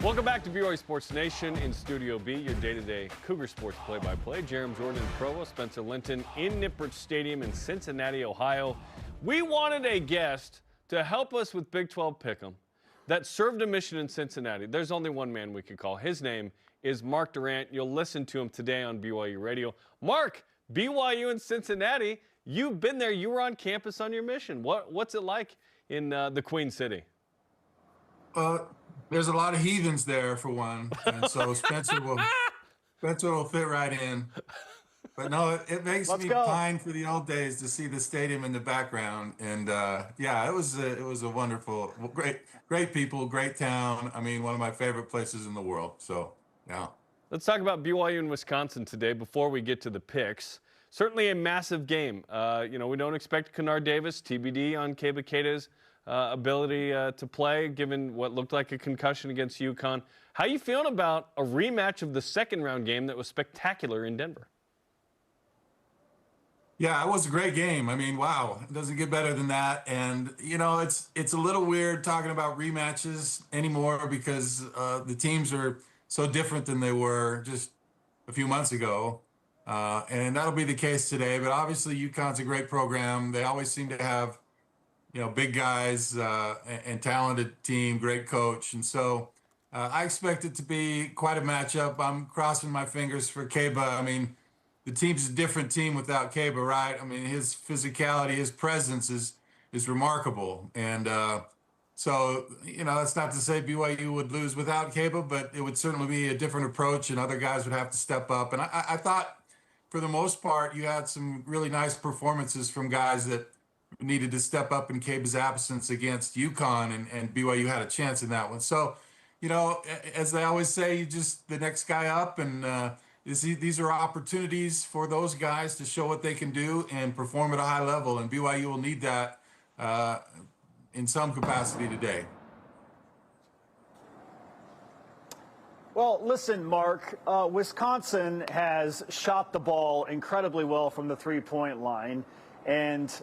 Welcome back to BYU Sports Nation in Studio B, your day-to-day Cougar Sports play-by-play. Jeremy Jordan in Provo, Spencer Linton in Nippert Stadium in Cincinnati, Ohio. We wanted a guest to help us with Big 12 Pick'em that served a mission in Cincinnati. There's only one man we could call. His name is Mark Durrant. You'll listen to him today on BYU Radio. Mark, BYU in Cincinnati, you've been there. You were on campus on your mission. What's it like in the Queen City? There's a lot of heathens there, for one, and so Spencer will fit right in. But no, it makes me pine for the old days to see the stadium in the background. And yeah, it was a wonderful, great people, great town. I mean, one of my favorite places in the world. So yeah. Let's talk about BYU and Wisconsin today before we get to the picks. Certainly a massive game. We don't expect Kennard Davis, TBD on Keba Keita's ability to play, given what looked like a concussion against UConn. How are you feeling about a rematch of the second-round game that was spectacular in Denver? Yeah, it was a great game. I mean, wow, it doesn't get better than that. And, it's a little weird talking about rematches anymore because the teams are so different than they were just a few months ago. And that'll be the case today. But obviously, UConn's a great program. They always seem to have big guys and talented team, great coach. And so I expect it to be quite a matchup. I'm crossing my fingers for Keba. I mean, the team's a different team without Keba, right? I mean, his physicality, his presence is remarkable. And so, that's not to say BYU would lose without Keba, but it would certainly be a different approach and other guys would have to step up. And I thought, for the most part, you had some really nice performances from guys that needed to step up in Keba's absence against UConn, and BYU had a chance in that one. So, as they always say, you just the next guy up, and these are opportunities for those guys to show what they can do and perform at a high level, and BYU will need that in some capacity today. Well, listen, Mark, Wisconsin has shot the ball incredibly well from the three-point line, and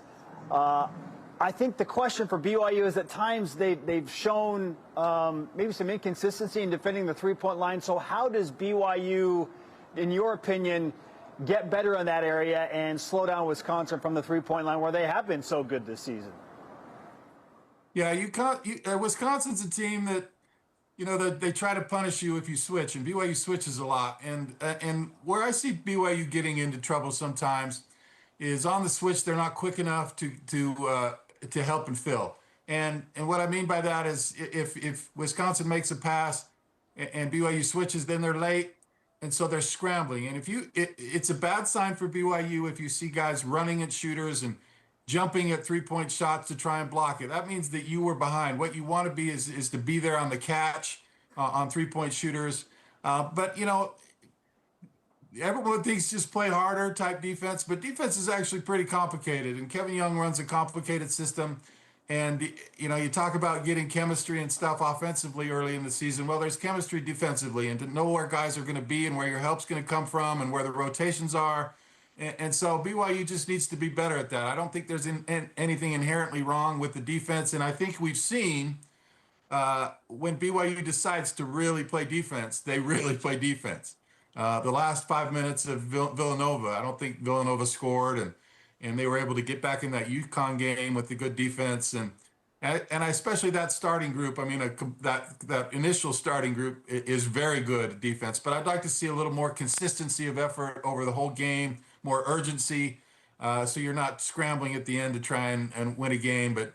I think the question for BYU is at times they've shown maybe some inconsistency in defending the three-point line. So how does BYU, in your opinion, get better in that area and slow down Wisconsin from the three-point line where they have been so good this season? Yeah, Wisconsin's a team that, they try to punish you if you switch, and BYU switches a lot. And where I see BYU getting into trouble sometimes is on the switch, they're not quick enough to help and fill. And what I mean by that is if Wisconsin makes a pass and BYU switches, then they're late, and so they're scrambling. And it's a bad sign for BYU if you see guys running at shooters and jumping at three-point shots to try and block it. That means that you were behind. What you want to be is to be there on the catch on three-point shooters. But everyone thinks just play harder type defense, but defense is actually pretty complicated. And Kevin Young runs a complicated system. And, you talk about getting chemistry and stuff offensively early in the season. Well, there's chemistry defensively, and to know where guys are going to be and where your help's going to come from and where the rotations are. And so BYU just needs to be better at that. I don't think there's anything inherently wrong with the defense. And I think we've seen when BYU decides to really play defense, they really play defense. The last 5 minutes of Villanova, I don't think Villanova scored, and they were able to get back in that UConn game with the good defense, and especially that starting group. I mean, that initial starting group is very good at defense, but I'd like to see a little more consistency of effort over the whole game, more urgency, so you're not scrambling at the end to try and win a game. But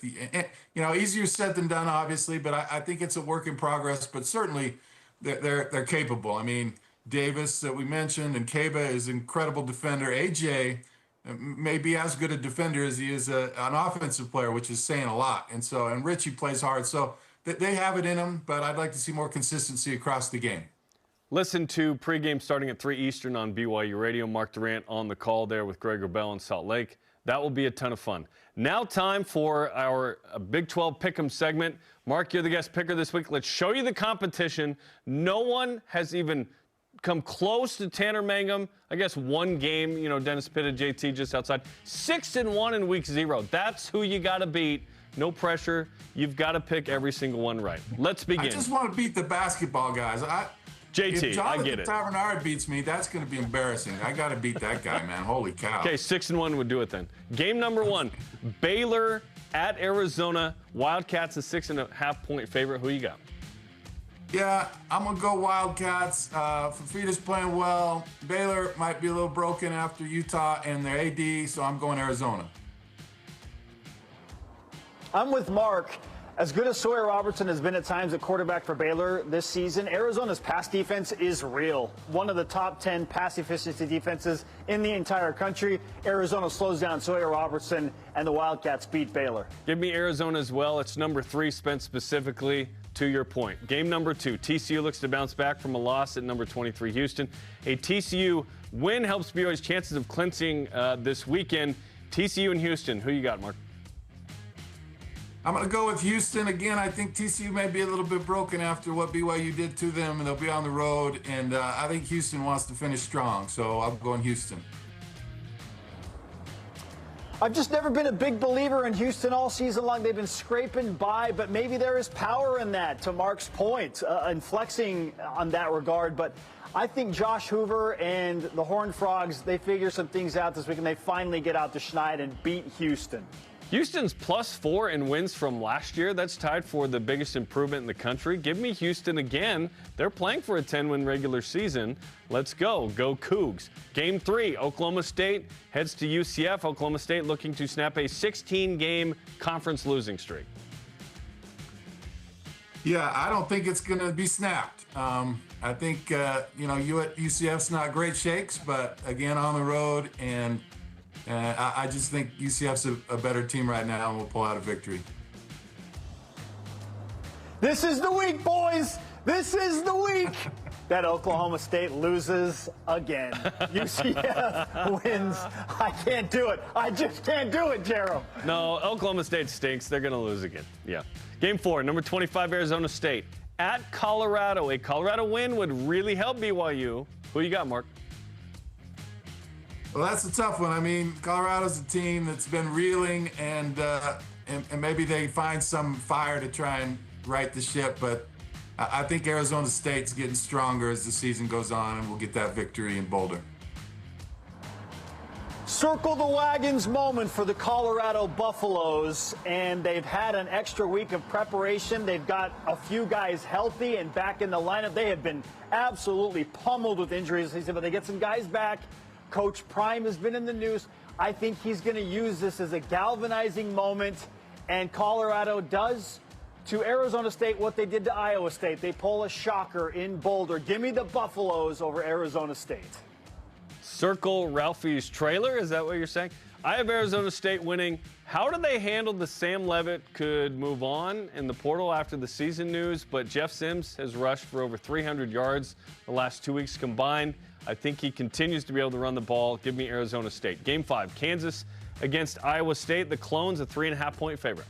easier said than done, obviously. But I think it's a work in progress. But certainly, they're capable. I mean, Davis that we mentioned, and Keba is an incredible defender. AJ may be as good a defender as he is an offensive player, which is saying a lot. And Richie plays hard. So they have it in them, but I'd like to see more consistency across the game. Listen to pregame starting at 3 Eastern on BYU Radio. Mark Durrant on the call there with Gregor Bell in Salt Lake. That will be a ton of fun. Now time for our Big 12 Pick'em segment. Mark, you're the guest picker this week. Let's show you the competition. No one has even come close to Tanner Mangum. I guess one game, Dennis Pitta, JT just outside. 6-1 in week 0. That's who you got to beat No pressure. You've got to pick every single one right. Let's begin. I just want to beat the basketball guys. JT, if I get it. Tavernari beats me, that's going to be embarrassing. I got to beat that guy, man. Holy cow. Okay, 6-1 would do it then. Game number 1, Baylor at Arizona. Wildcats a 6.5-point favorite. Who you got? Yeah, I'm going to go Wildcats. Fafita's playing well. Baylor might be a little broken after Utah and their AD, so I'm going Arizona. I'm with Mark. As good as Sawyer Robertson has been at times at quarterback for Baylor this season, Arizona's pass defense is real. One of the top 10 pass efficiency defenses in the entire country. Arizona slows down Sawyer Robertson, and the Wildcats beat Baylor. Give me Arizona as well. It's number 3, spent specifically to your point. Game number 2, TCU looks to bounce back from a loss at number 23, Houston. A TCU win helps BYU's chances of clinching this weekend. TCU and Houston, who you got, Mark? I'm going to go with Houston. Again, I think TCU may be a little bit broken after what BYU did to them, and they'll be on the road. And I think Houston wants to finish strong, so I'm going Houston. I've just never been a big believer in Houston all season long. They've been scraping by, but maybe there is power in that, to Mark's point, and flexing on that regard. But I think Josh Hoover and the Horned Frogs, they figure some things out this week, and they finally get out to Schneid and beat Houston. Houston's +4 in wins from last year. That's tied for the biggest improvement in the country. Give me Houston again. They're playing for a 10-win regular season. Let's go. Go Cougs. Game 3, Oklahoma State heads to UCF. Oklahoma State looking to snap a 16-game conference losing streak. Yeah, I don't think it's going to be snapped. I think, UCF's not great shakes, but again, on the road, and I just think UCF's a better team right now, and we'll pull out a victory. This is the week, boys. This is the week that Oklahoma State loses again. UCF wins. I can't do it. I just can't do it, Jerome. No, Oklahoma State stinks. They're going to lose again. Yeah. Game 4, number 25, Arizona State at Colorado. A Colorado win would really help BYU. Who you got, Mark? Well, that's a tough one. I mean, Colorado's a team that's been reeling, and maybe they find some fire to try and right the ship. But I think Arizona State's getting stronger as the season goes on, and we'll get that victory in Boulder. Circle the wagons moment for the Colorado Buffaloes, and they've had an extra week of preparation. They've got a few guys healthy and back in the lineup. They have been absolutely pummeled with injuries, but they get some guys back. Coach Prime has been in the news. I think he's going to use this as a galvanizing moment, and Colorado does to Arizona State what they did to Iowa State. They pull a shocker in Boulder. Give me the Buffaloes over Arizona State. Circle Ralphie's trailer, is that what you're saying? I have Arizona State winning. How do they handle the Sam Leavitt could move on in the portal after the season news, but Jeff Sims has rushed for over 300 yards the last 2 weeks combined. I think he continues to be able to run the ball. Give me Arizona State. Game 5, Kansas against Iowa State. The Clones a 3.5-point favorite.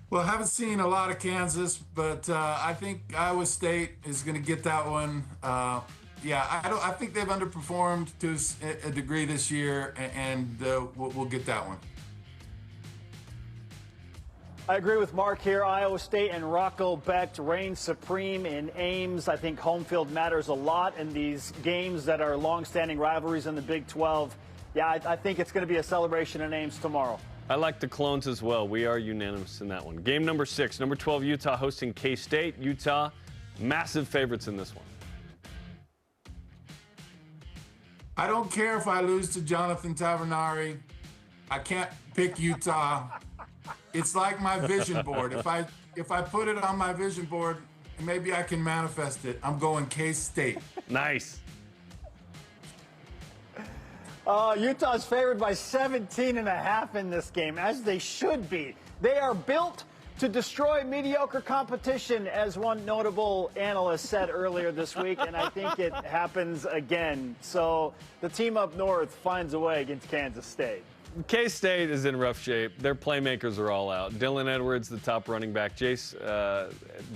Well, I haven't seen a lot of Kansas, but I think Iowa State is going to get that one. I think they've underperformed to a degree this year, and we'll get that one. I agree with Mark here. Iowa State and Rocco Becht reign supreme in Ames. I think home field matters a lot in these games that are long-standing rivalries in the Big 12. Yeah, I think it's going to be a celebration in Ames tomorrow. I like the Clones as well. We are unanimous in that one. Game number 6, number 12, Utah hosting K-State. Utah, massive favorites in this one. I don't care if I lose to Jonathan Tavernari. I can't pick Utah. It's like my vision board. If I put it on my vision board, maybe I can manifest it. I'm going K-State. Nice. Utah's favored by 17.5 in this game, as they should be. They are built to destroy mediocre competition, as one notable analyst said earlier this week, and I think it happens again. So the team up north finds a way against Kansas State. K-State is in rough shape. Their playmakers are all out. Dylan Edwards, the top running back. Jace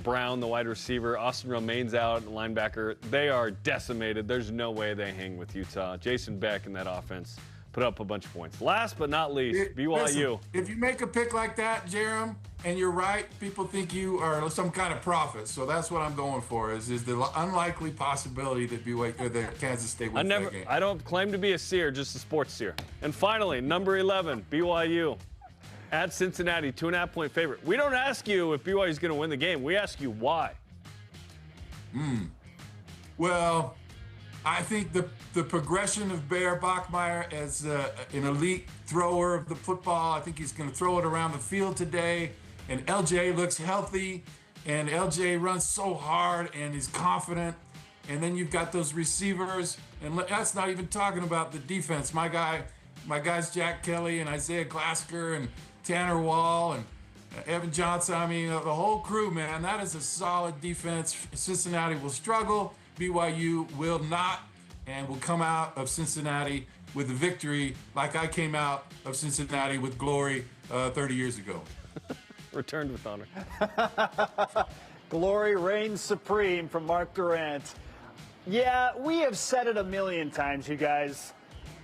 Brown, the wide receiver. Austin Romain's out, linebacker. They are decimated. There's no way they hang with Utah. Jason Beck in that offense put up a bunch of points. Last but not least, BYU. Listen, if you make a pick like that, Jerem, and you're right, people think you are some kind of prophet. So that's what I'm going for, is the unlikely possibility that that Kansas State wins that game. I don't claim to be a seer, just a sports seer. And finally, number 11, BYU at Cincinnati, 2.5-point favorite. We don't ask you if BYU is going to win the game. We ask you why. Well, I think the progression of Bear Bachmeier as an elite thrower of the football, I think he's going to throw it around the field today. And LJ looks healthy, and LJ runs so hard and is confident. And then you've got those receivers, and that's not even talking about the defense. My guys Jack Kelly and Isaiah Glasker and Tanner Wall and Evan Johnson. I mean, the whole crew, man. That is a solid defense. Cincinnati will struggle. BYU will not, and will come out of Cincinnati with a victory like I came out of Cincinnati with glory 30 years ago. Returned with honor. Glory reigns supreme from Mark Durrant. Yeah, we have said it a million times, you guys.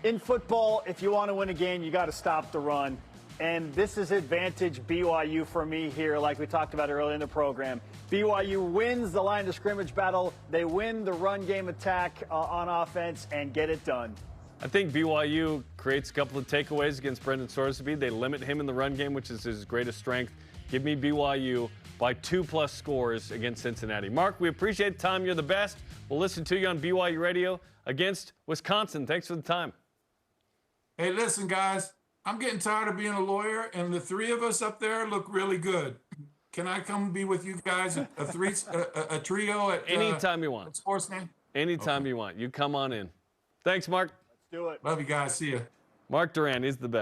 In football, if you want to win a game, you got to stop the run. And this is advantage BYU for me here, like we talked about earlier in the program. BYU wins the line of scrimmage battle. They win the run game attack on offense and get it done. I think BYU creates a couple of takeaways against Brendan Sorsby. They limit him in the run game, which is his greatest strength. Give me BYU by 2+ scores against Cincinnati. Mark, we appreciate the time. You're the best. We'll listen to you on BYU Radio against Wisconsin. Thanks for the time. Hey, listen, guys. I'm getting tired of being a lawyer, and the three of us up there look really good. Can I come be with you guys, a trio at anytime you want. Sports Nation? Anytime you want. You come on in. Thanks, Mark. Let's do it. Love you guys. See ya. Mark Durrant is the best.